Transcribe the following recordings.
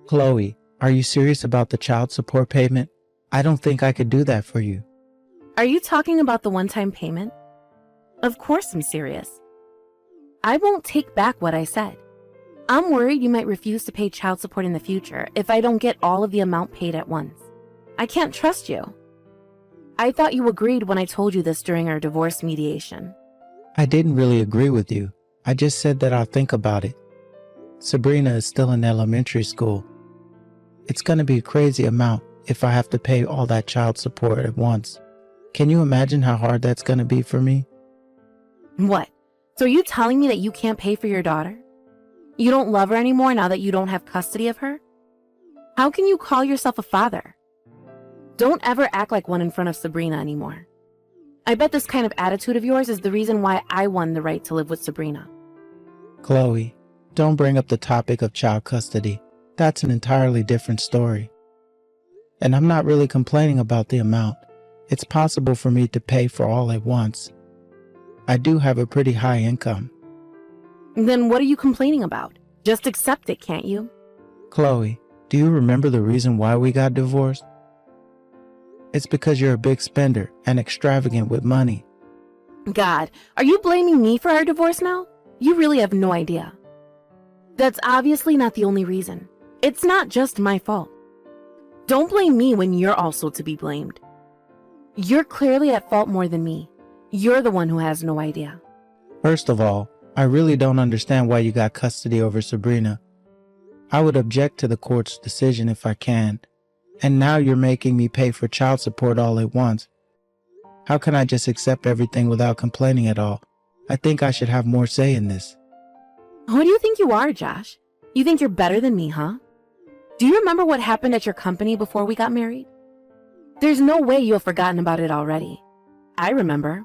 Chloe, are you serious about the child support payment? I don't think I could do that for you. Are you talking about the one-time payment? Of course I'm serious. I won't take back what I said. I'm worried you might refuse to pay child support in the future if I don't get all of the amount paid at once. I can't trust you. I thought you agreed when I told you this during our divorce mediation. I didn't really agree with you. I just said that I'll think about it. Sabrina is still in elementary school. It's going to be a crazy amount if I have to pay all that child support at once. Can you imagine how hard that's going to be for me? What? So are you telling me that you can't pay for your daughter? You don't love her anymore now that you don't have custody of her? How can you call yourself a father? Don't ever act like one in front of Sabrina anymore. I bet this kind of attitude of yours is the reason why I won the right to live with Sabrina. Chloe, don't bring up the topic of child custody. That's an entirely different story. And I'm not really complaining about the amount. It's possible for me to pay for all at once. I do have a pretty high income. Then what are you complaining about? Just accept it, can't you? Chloe, do you remember the reason why we got divorced? It's because you're a big spender and extravagant with money. God, are you blaming me for our divorce now? You really have no idea. That's obviously not the only reason. It's not just my fault. Don't blame me when you're also to be blamed. You're clearly at fault more than me. You're the one who has no idea. First of all, I really don't understand why you got custody over Sabrina. I would object to the court's decision if I can. And now you're making me pay for child support all at once. How can I just accept everything without complaining at all? I think I should have more say in this. Who do you think you are, Josh? You think you're better than me, huh? Do you remember what happened at your company before we got married? There's no way you have forgotten about it already. I remember.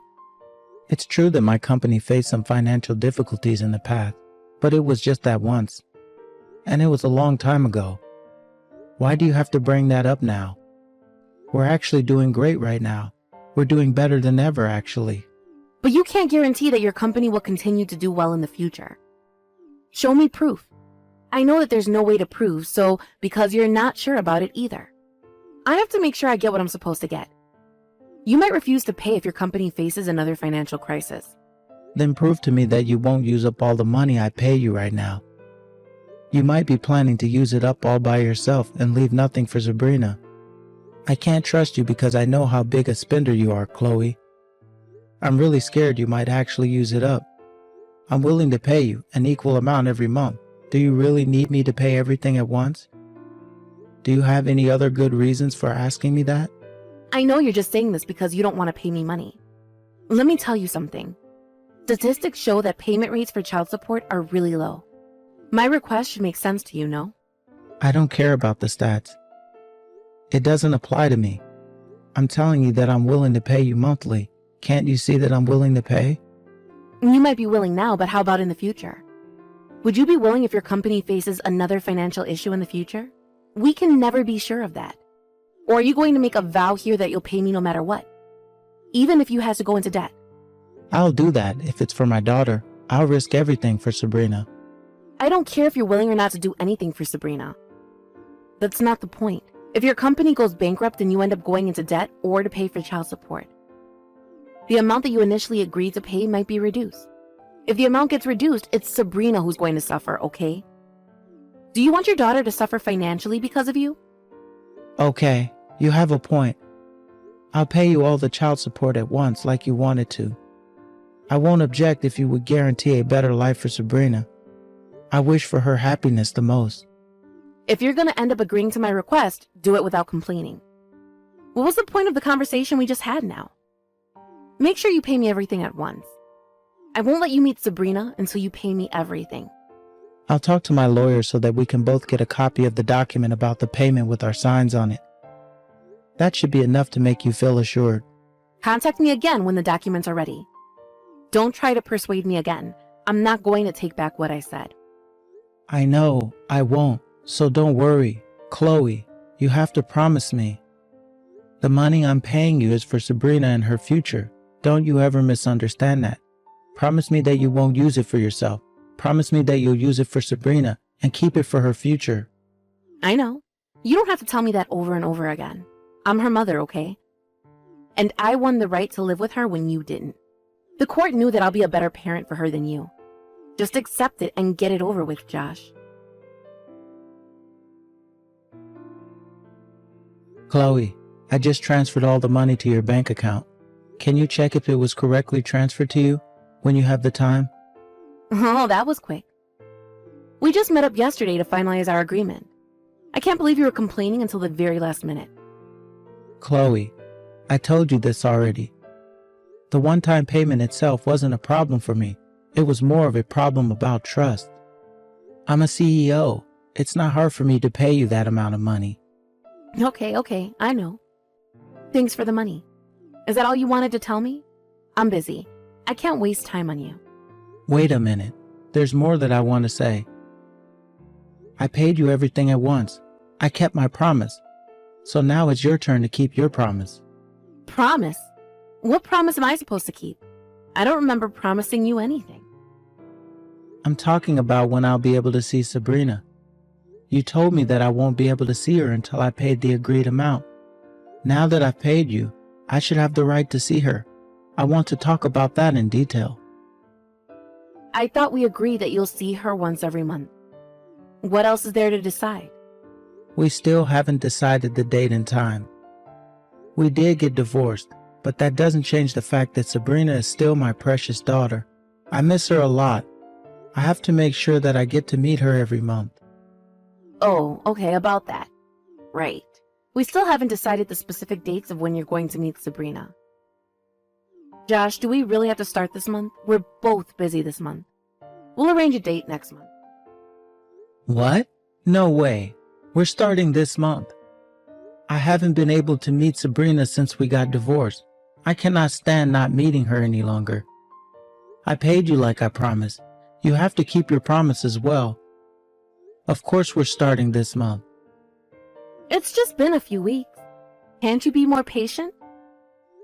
It's true that my company faced some financial difficulties in the past, but it was just that once. And it was a long time ago. Why do you have to bring that up now? We're actually doing great right now. We're doing better than ever, actually. But you can't guarantee that your company will continue to do well in the future. Show me proof. I know that there's no way to prove, so because you're not sure about it either. I have to make sure I get what I'm supposed to get. You might refuse to pay if your company faces another financial crisis. Then prove to me that you won't use up all the money I pay you right now. You might be planning to use it up all by yourself and leave nothing for Sabrina. I can't trust you because I know how big a spender you are, Chloe. I'm really scared you might actually use it up. I'm willing to pay you an equal amount every month. Do you really need me to pay everything at once? Do you have any other good reasons for asking me that? I know you're just saying this because you don't want to pay me money. Let me tell you something. Statistics show that payment rates for child support are really low. My request should make sense to you, no? I don't care about the stats. It doesn't apply to me. I'm telling you that I'm willing to pay you monthly. Can't you see that I'm willing to pay? You might be willing now, but how about in the future? Would you be willing if your company faces another financial issue in the future? We can never be sure of that. Or are you going to make a vow here that you'll pay me no matter what? Even if you have to go into debt? I'll do that if it's for my daughter. I'll risk everything for Sabrina. I don't care if you're willing or not to do anything for Sabrina. That's not the point. If your company goes bankrupt and you end up going into debt or to pay for child support, the amount that you initially agreed to pay might be reduced. If the amount gets reduced, it's Sabrina who's going to suffer, okay? Do you want your daughter to suffer financially because of you? Okay, you have a point. I'll pay you all the child support at once like you wanted to. I won't object if you would guarantee a better life for Sabrina. I wish for her happiness the most. If you're going to end up agreeing to my request, do it without complaining. What was the point of the conversation we just had now? Make sure you pay me everything at once. I won't let you meet Sabrina until you pay me everything. I'll talk to my lawyer so that we can both get a copy of the document about the payment with our signs on it. That should be enough to make you feel assured. Contact me again when the documents are ready. Don't try to persuade me again. I'm not going to take back what I said. I know, I won't. So don't worry. Chloe, you have to promise me. The money I'm paying you is for Sabrina and her future. Don't you ever misunderstand that. Promise me that you won't use it for yourself. Promise me that you'll use it for Sabrina and keep it for her future. I know. You don't have to tell me that over and over again. I'm her mother, okay? And I won the right to live with her when you didn't. The court knew that I'll be a better parent for her than you. Just accept it and get it over with, Josh. Chloe, I just transferred all the money to your bank account. Can you check if it was correctly transferred to you when you have the time? Oh, that was quick. We just met up yesterday to finalize our agreement. I can't believe you were complaining until the very last minute. Chloe, I told you this already. The one-time payment itself wasn't a problem for me. It was more of a problem about trust. I'm a CEO. It's not hard for me to pay you that amount of money. Okay, I know. Thanks for the money. Is that all you wanted to tell me? I'm busy. I can't waste time on you. Wait a minute. There's more that I want to say. I paid you everything at once. I kept my promise. So now it's your turn to keep your promise. Promise? What promise am I supposed to keep? I don't remember promising you anything. I'm talking about when I'll be able to see Sabrina. You told me that I won't be able to see her until I paid the agreed amount. Now that I've paid you, I should have the right to see her. I want to talk about that in detail. I thought we agreed that you'll see her once every month. What else is there to decide? We still haven't decided the date and time. We did get divorced, but that doesn't change the fact that Sabrina is still my precious daughter. I miss her a lot. I have to make sure that I get to meet her every month. Oh, okay, about that. Right. We still haven't decided the specific dates of when you're going to meet Sabrina. Josh, do we really have to start this month? We're both busy this month. We'll arrange a date next month. What? No way. We're starting this month. I haven't been able to meet Sabrina since we got divorced. I cannot stand not meeting her any longer. I paid you like I promised. You have to keep your promise as well. Of course we're starting this month. It's just been a few weeks. Can't you be more patient?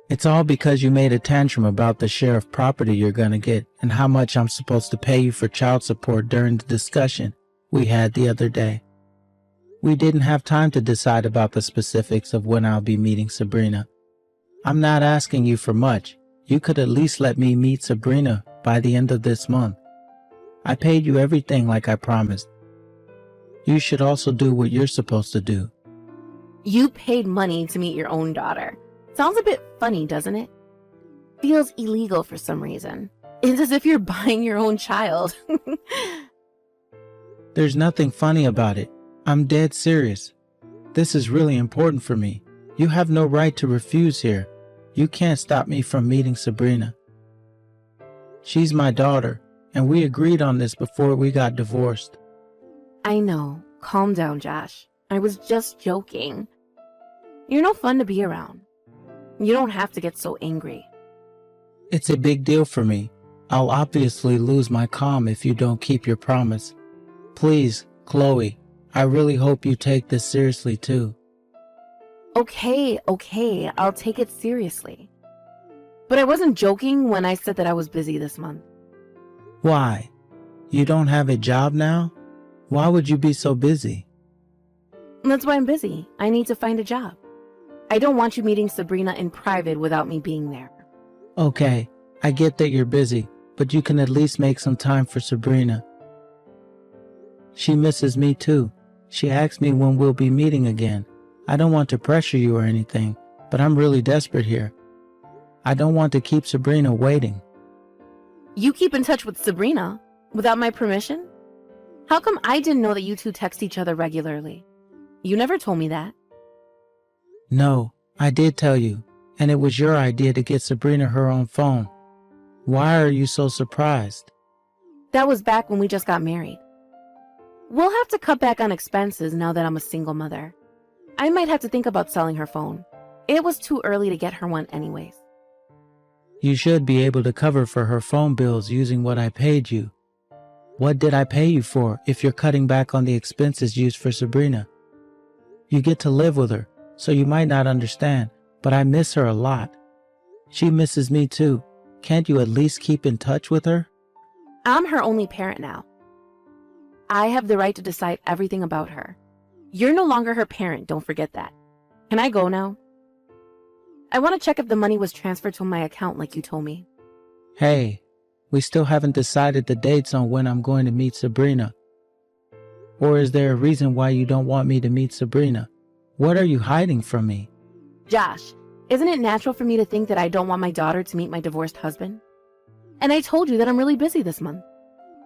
It's all because you made a tantrum about the share of property you're gonna get and how much I'm supposed to pay you for child support during the discussion we had the other day. We didn't have time to decide about the specifics of when I'll be meeting Sabrina. I'm not asking you for much. You could at least let me meet Sabrina by the end of this month. I paid you everything like I promised. You should also do what you're supposed to do. You paid money to meet your own daughter. Sounds a bit funny, doesn't it? Feels illegal for some reason. It's as if you're buying your own child. There's nothing funny about it. I'm dead serious. This is really important for me. You have no right to refuse here. You can't stop me from meeting Sabrina. She's my daughter, and we agreed on this before we got divorced. I know. Calm down, Josh. I was just joking. You're no fun to be around. You don't have to get so angry. It's a big deal for me. I'll obviously lose my calm if you don't keep your promise. Please, Chloe, I really hope you take this seriously too. Okay, I'll take it seriously. But I wasn't joking when I said that I was busy this month. Why? You don't have a job now? Why would you be so busy? That's why I'm busy. I need to find a job. I don't want you meeting Sabrina in private without me being there. Okay, I get that you're busy, but you can at least make some time for Sabrina. She misses me too. She asked me when we'll be meeting again. I don't want to pressure you or anything, but I'm really desperate here. I don't want to keep Sabrina waiting. You keep in touch with Sabrina without my permission? How come I didn't know that you two text each other regularly? You never told me that. No, I did tell you, and it was your idea to get Sabrina her own phone. Why are you so surprised? That was back when we just got married. We'll have to cut back on expenses now that I'm a single mother. I might have to think about selling her phone. It was too early to get her one anyways. You should be able to cover for her phone bills using what I paid you. What did I pay you for if you're cutting back on the expenses used for Sabrina? You get to live with her, so you might not understand, but I miss her a lot. She misses me too. Can't you at least keep in touch with her? I'm her only parent now. I have the right to decide everything about her. You're no longer her parent, don't forget that. Can I go now? I want to check if the money was transferred to my account like you told me. Hey, we still haven't decided the dates on when I'm going to meet Sabrina. Or is there a reason why you don't want me to meet Sabrina? What are you hiding from me? Josh, isn't it natural for me to think that I don't want my daughter to meet my divorced husband? And I told you that I'm really busy this month.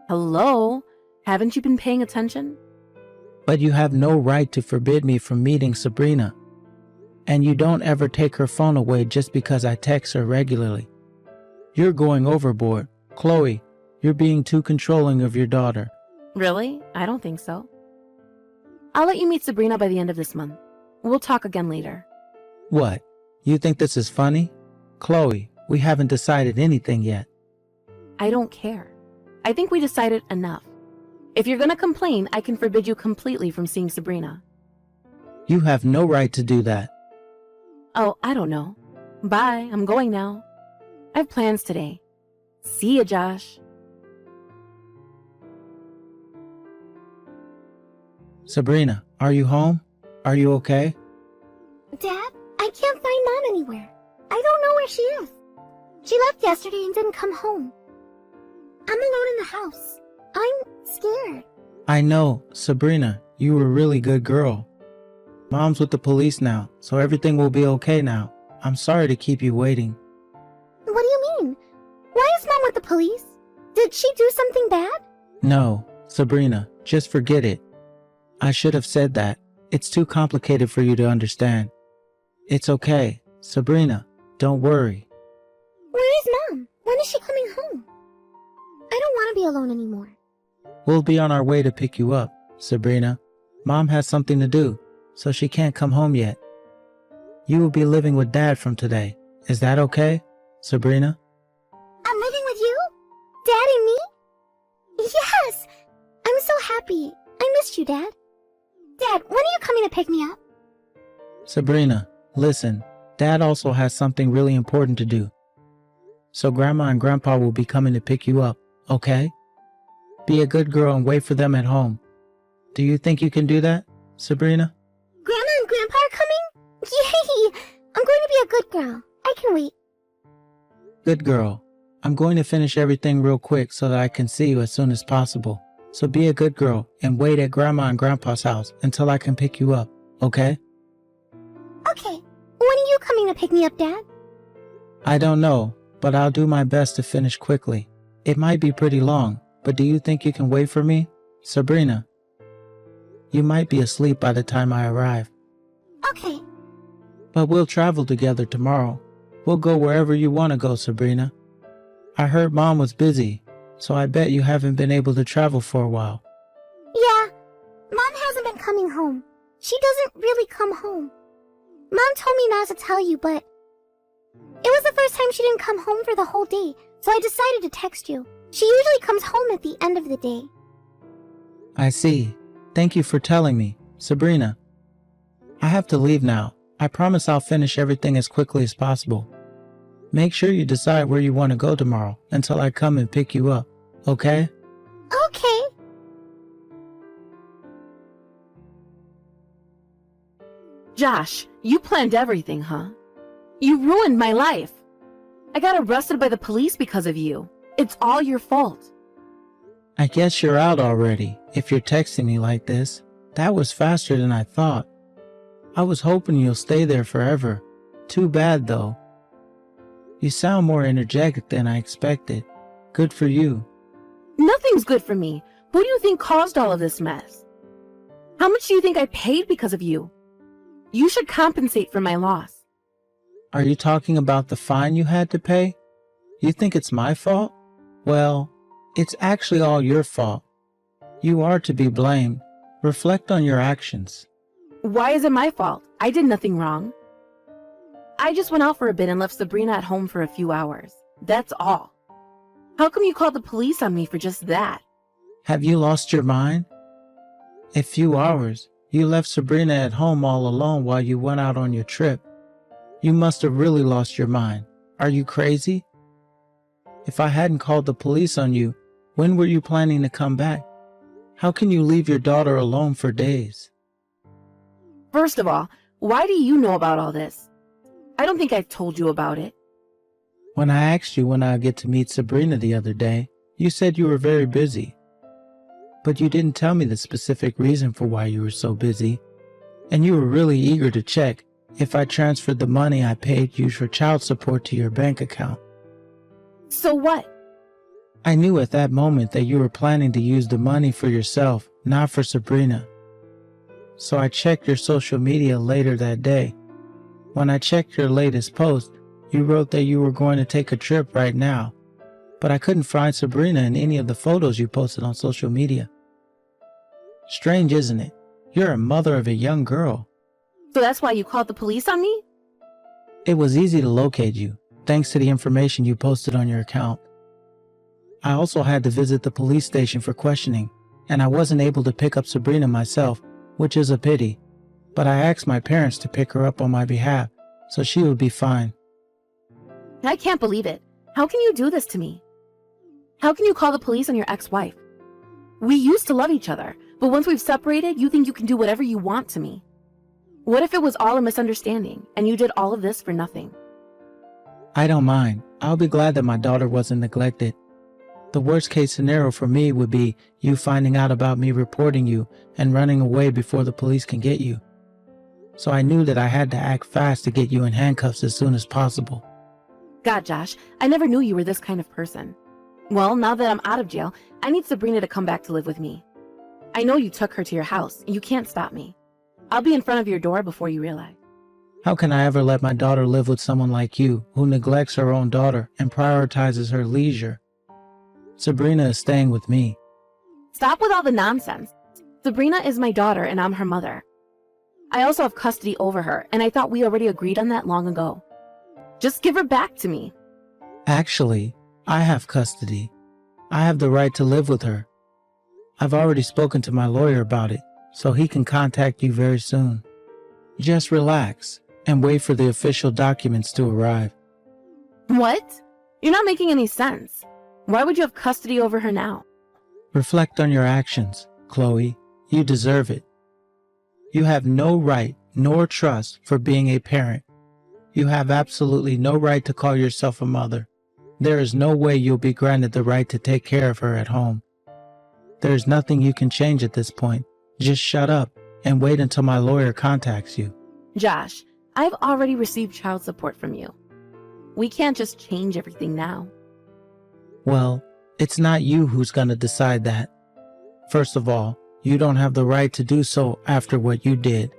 Hello? Haven't you been paying attention? But you have no right to forbid me from meeting Sabrina. And you don't ever take her phone away just because I text her regularly. You're going overboard. Chloe, you're being too controlling of your daughter. Really? I don't think so. I'll let you meet Sabrina by the end of this month. We'll talk again later. What? You think this is funny? Chloe, we haven't decided anything yet. I don't care. I think we decided enough. If you're gonna complain, I can forbid you completely from seeing Sabrina. You have no right to do that. Oh, I don't know. Bye, I'm going now. I have plans today. See ya, Josh. Sabrina, are you home? Are you okay? Dad, I can't find Mom anywhere. I don't know where she is. She left yesterday and didn't come home. I'm alone in the house. I'm scared. I know, Sabrina, you were a really good girl. Mom's with the police now, so everything will be okay now. I'm sorry to keep you waiting. What do you mean? Why is Mom with the police? Did she do something bad? No, Sabrina, just forget it. I should have said that. It's too complicated for you to understand. It's okay, Sabrina, don't worry. Where is Mom? When is she coming home? I don't want to be alone anymore. We'll be on our way to pick you up, Sabrina. Mom has something to do, so she can't come home yet. You will be living with Dad from today. Is that okay, Sabrina? I'm living with you? Dad and me? Yes! I'm so happy. I missed you, Dad. Dad, when are you coming to pick me up? Sabrina, listen, Dad also has something really important to do. So Grandma and Grandpa will be coming to pick you up, okay? Be a good girl and wait for them at home. Do you think you can do that, Sabrina? Grandma and Grandpa are coming? Yay! I'm going to be a good girl. I can wait. Good girl. I'm going to finish everything real quick so that I can see you as soon as possible. So be a good girl and wait at Grandma and Grandpa's house until I can pick you up, okay? Okay. When are you coming to pick me up, Dad? I don't know, but I'll do my best to finish quickly. It might be pretty long, but do you think you can wait for me, Sabrina? You might be asleep by the time I arrive. Okay. But we'll travel together tomorrow. We'll go wherever you want to go, Sabrina. I heard Mom was busy, so I bet you haven't been able to travel for a while. Yeah. Mom hasn't been coming home. She doesn't really come home. Mom told me not to tell you, but it was the first time she didn't come home for the whole day, so I decided to text you. She usually comes home at the end of the day. I see. Thank you for telling me, Sabrina. I have to leave now. I promise I'll finish everything as quickly as possible. Make sure you decide where you want to go tomorrow until I come and pick you up, okay? Okay. Josh, you planned everything, huh? You ruined my life. I got arrested by the police because of you. It's all your fault. I guess you're out already, if you're texting me like this. That was faster than I thought. I was hoping you'll stay there forever. Too bad, though. You sound more energetic than I expected. Good for you. Nothing's good for me. Who do you think caused all of this mess? How much do you think I paid because of you? You should compensate for my loss. Are you talking about the fine you had to pay? You think it's my fault? Well, it's actually all your fault. You are to be blamed. Reflect on your actions. Why is it my fault? I did nothing wrong. I just went out for a bit and left Sabrina at home for a few hours. That's all. How come you called the police on me for just that? Have you lost your mind? A few hours. You left Sabrina at home all alone while you went out on your trip. You must have really lost your mind. Are you crazy? If I hadn't called the police on you, when were you planning to come back? How can you leave your daughter alone for days? First of all, why do you know about all this? I don't think I've told you about it. When I asked you when I'd get to meet Sabrina the other day, you said you were very busy. But you didn't tell me the specific reason for why you were so busy, and you were really eager to check if I transferred the money I paid you for child support to your bank account. So what? I knew at that moment that you were planning to use the money for yourself, not for Sabrina. So I checked your social media later that day. When I checked your latest post, you wrote that you were going to take a trip right now, but I couldn't find Sabrina in any of the photos you posted on social media. Strange, isn't it? You're a mother of a young girl. So that's why you called the police on me? It was easy to locate you, thanks to the information you posted on your account. I also had to visit the police station for questioning, and I wasn't able to pick up Sabrina myself, which is a pity, but I asked my parents to pick her up on my behalf, so she would be fine. I can't believe it. How can you do this to me? How can you call the police on your ex-wife? We used to love each other, but once we've separated, you think you can do whatever you want to me. What if it was all a misunderstanding, and you did all of this for nothing? I don't mind. I'll be glad that my daughter wasn't neglected. The worst case scenario for me would be you finding out about me reporting you and running away before the police can get you. So I knew that I had to act fast to get you in handcuffs as soon as possible. God, Josh, I never knew you were this kind of person. Well, now that I'm out of jail, I need Sabrina to come back to live with me. I know you took her to your house, and you can't stop me. I'll be in front of your door before you realize. How can I ever let my daughter live with someone like you who neglects her own daughter and prioritizes her leisure? Sabrina is staying with me. Stop with all the nonsense. Sabrina is my daughter, and I'm her mother. I also have custody over her, and I thought we already agreed on that long ago. Just give her back to me. Actually, I have custody. I have the right to live with her. I've already spoken to my lawyer about it, so he can contact you very soon. Just relax and wait for the official documents to arrive. What? You're not making any sense. Why would you have custody over her now? Reflect on your actions, Chloe. You deserve it. You have no right nor trust for being a parent. You have absolutely no right to call yourself a mother. There is no way you'll be granted the right to take care of her at home. There is nothing you can change at this point. Just shut up and wait until my lawyer contacts you. Josh, I've already received child support from you. We can't just change everything now. Well, it's not you who's going to decide that. First of all, you don't have the right to do so after what you did.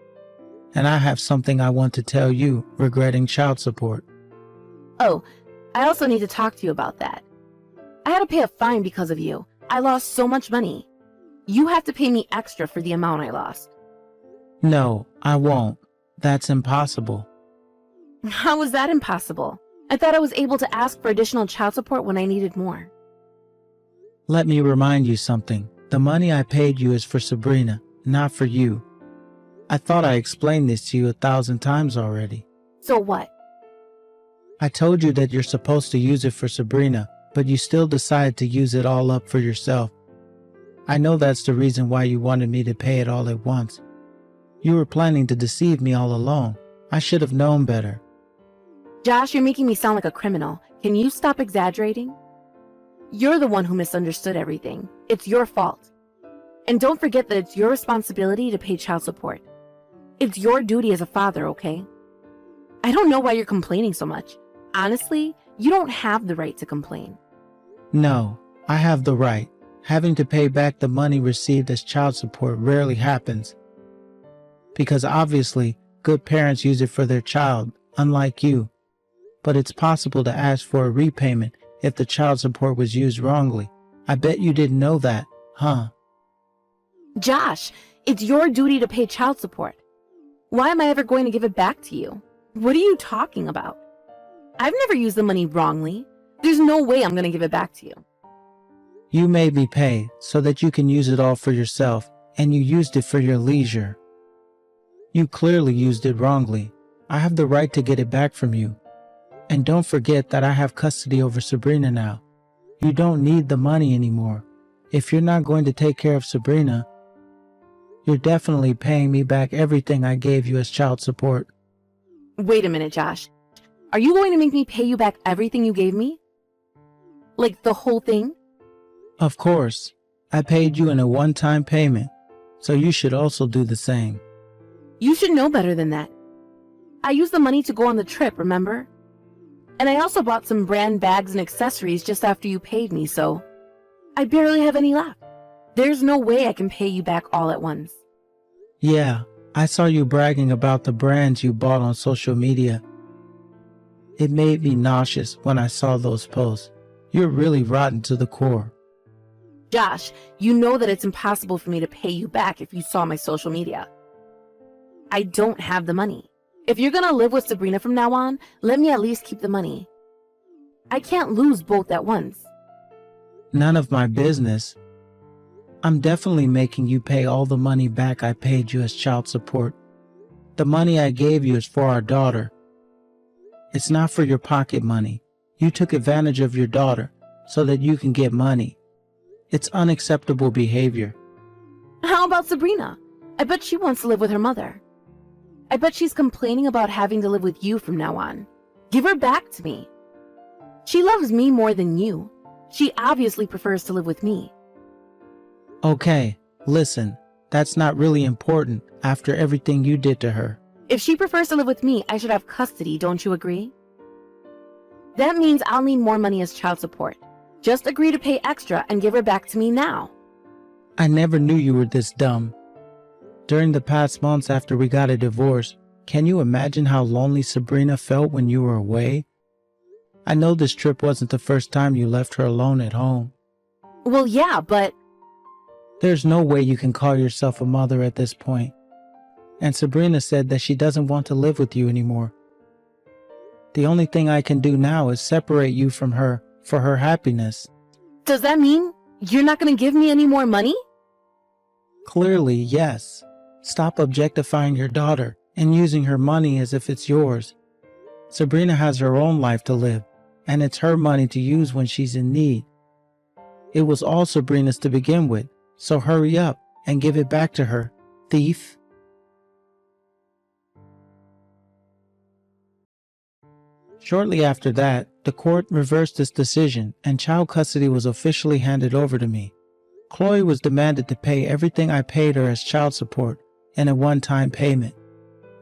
And I have something I want to tell you regarding child support. Oh, I also need to talk to you about that. I had to pay a fine because of you. I lost so much money. You have to pay me extra for the amount I lost. No, I won't. That's impossible. How is that impossible? I thought I was able to ask for additional child support when I needed more. Let me remind you something. The money I paid you is for Sabrina, not for you. I thought I explained this to you 1,000 times already. So what? I told you that you're supposed to use it for Sabrina, but you still decided to use it all up for yourself. I know that's the reason why you wanted me to pay it all at once. You were planning to deceive me all along. I should have known better. Josh, you're making me sound like a criminal. Can you stop exaggerating? You're the one who misunderstood everything. It's your fault. And don't forget that it's your responsibility to pay child support. It's your duty as a father, okay? I don't know why you're complaining so much. Honestly, you don't have the right to complain. No, I have the right. Having to pay back the money received as child support rarely happens. Because obviously, good parents use it for their child, unlike you. But it's possible to ask for a repayment if the child support was used wrongly. I bet you didn't know that, huh? Josh, it's your duty to pay child support. Why am I ever going to give it back to you? What are you talking about? I've never used the money wrongly. There's no way I'm going to give it back to you. You made me pay so that you can use it all for yourself, and you used it for your leisure. You clearly used it wrongly. I have the right to get it back from you. And don't forget that I have custody over Sabrina now. You don't need the money anymore. If you're not going to take care of Sabrina, You're definitely paying me back everything I gave you as child support. Wait a minute, Josh. Are you going to make me pay you back everything you gave me? Like the whole thing? Of course. I paid you in a one-time payment, so you should also do the same. You should know better than that. I used the money to go on the trip, remember? And I also bought some brand bags and accessories just after you paid me, so I barely have any left. There's no way I can pay you back all at once. Yeah, I saw you bragging about the brands you bought on social media. It made me nauseous when I saw those posts. You're really rotten to the core. Josh, you know that it's impossible for me to pay you back if you saw my social media. I don't have the money. If you're gonna live with Sabrina from now on, let me at least keep the money. I can't lose both at once. None of my business. I'm definitely making you pay all the money back I paid you as child support. The money I gave you is for our daughter. It's not for your pocket money. You took advantage of your daughter so that you can get money. It's unacceptable behavior. How about Sabrina? I bet she wants to live with her mother. I bet she's complaining about having to live with you from now on. Give her back to me. She loves me more than you. She obviously prefers to live with me. Okay, listen, that's not really important after everything you did to her. If she prefers to live with me, I should have custody, don't you agree? That means I'll need more money as child support. Just agree to pay extra and give her back to me now. I never knew you were this dumb. During the past months after we got a divorce, can you imagine how lonely Sabrina felt when you were away? I know this trip wasn't the first time you left her alone at home. Well, yeah, but There's no way you can call yourself a mother at this point. And Sabrina said that she doesn't want to live with you anymore. The only thing I can do now is separate you from her for her happiness. does that mean you're not going to give me any more money? Clearly, yes. Stop objectifying your daughter and using her money as if it's yours. Sabrina has her own life to live, and it's her money to use when she's in need. It was all Sabrina's to begin with, so hurry up and give it back to her, thief. Shortly after that, the court reversed its decision and child custody was officially handed over to me. Chloe was demanded to pay everything I paid her as child support in a one-time payment.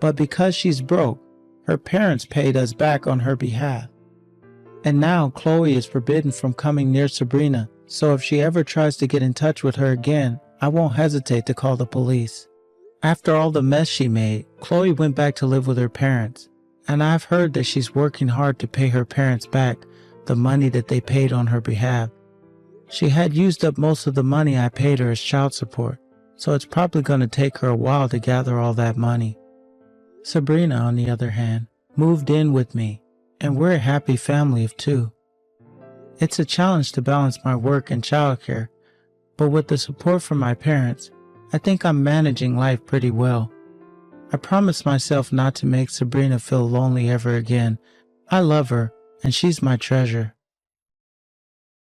But because she's broke, her parents paid us back on her behalf. And now Chloe is forbidden from coming near Sabrina, so if she ever tries to get in touch with her again, I won't hesitate to call the police. After all the mess she made, Chloe went back to live with her parents. And I've heard that she's working hard to pay her parents back the money that they paid on her behalf. She had used up most of the money I paid her as child support, so it's probably going to take her a while to gather all that money. Sabrina, on the other hand, moved in with me, and we're a happy family of two. It's a challenge to balance my work and childcare, but with the support from my parents, I think I'm managing life pretty well. I promised myself not to make Sabrina feel lonely ever again. I love her, and she's my treasure.